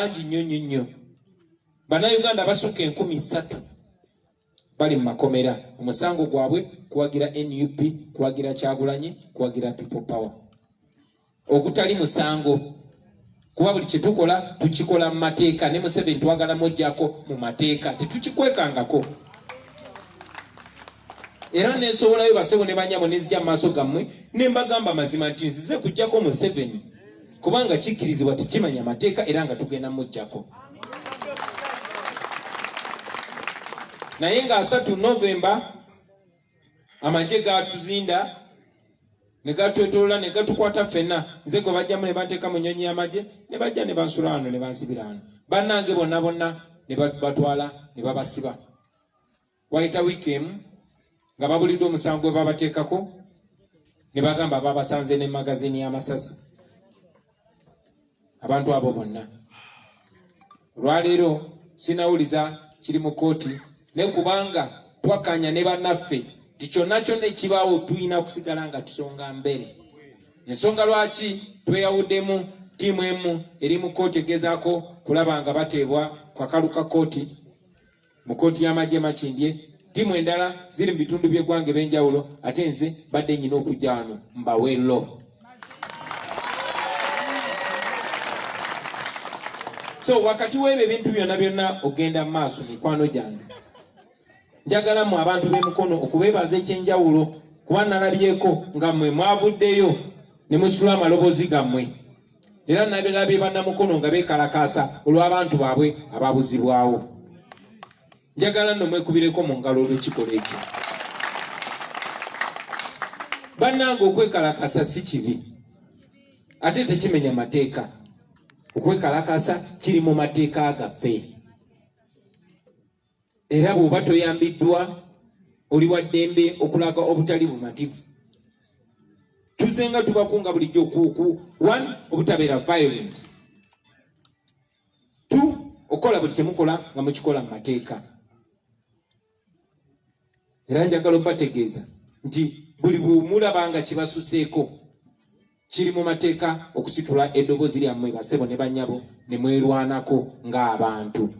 bangi nnyo. Bannayuganda basukka 3,000 bali mu makomera. Omusango gwabwe kuwagira NUP, kuwagira Kyagulanyi, kuwagira People Power. Ogutali musango. Kuba buli kyetukola tukikola mu mateeka, ne Museveni twagala mujjako mu mateeka, tetukikwekangako. Era nensowolayo basebo ne banyamo nezija mu maaso gammwe ne mbagamba mazima nti nzize kujjako Museveni kubanga kikkirizibwa tekimanya mateeka era nga tugenda mujjako. Naye nga 3 Novemba amagye gatuzinda ne gatwetolola ne gatukwata ffenna, nze gwe bajjamu ne banteeka mu nnyonyi y'amagye ne bajja ne bansula wano ne bansibira wano. Bannange bonna ne batwala ne babasiba. Wayita wiiki emu nga babulidde omusango gwe babateekako ne bagamba babasanze ne magazini y'amasasi. Abantu abo bonna olwaleero sinawuliza kiri mu kooti ne kubanga twakanya ne bannaffe ti kyonna kyonna ekibaawo tulina kusigala nga tusonga mbere. Ensonga lwaki tweyawuddemu ttiimu emu eri mu kooti egezaako kulaba nga bateebwa ku kakalu ka kooti mu kooti y'amagye Makindye, ttiimu endala ziri mu bitundu by'eggwanga eb'enjawulo, ate nze badde nnyina okujja wano mbaweero. So wakati w'ebyo ebintu byonna ogenda mu maaso mikwano gyange, njagala mu abantu b'emikono okubeebaza ekyenjawulo kuba nalabyeko nga mmwe mwavuddeyo ne musula amaloboozi gammwe era nabirabye bannamukono nga beekalakaasa olw'abantu baabwe ababuzibwawo. Njagala nno mwekubireko mu ngalo olw'ekikolwa ekyo. Bannange okwekalakaasa si kibi ate tekimenya mateeka. Okwekalakaasa kiri mu mateeka gaffe. Era bw'oba toyambiddwa oli wa ddembe okulaga obutali bumativu. Tuzenga tubakunga bulijjo ku 1 obutabeera violent, 2 okola buli kyemukola nga mukikola mu mateeka. Era njagala obategeeza nti buli bw'omulaba nga kibasuseeko kiri mu mateeka okusitula eddoboozi lyammwe basebo ne bannyabo ne mwerwanako ng'abantu.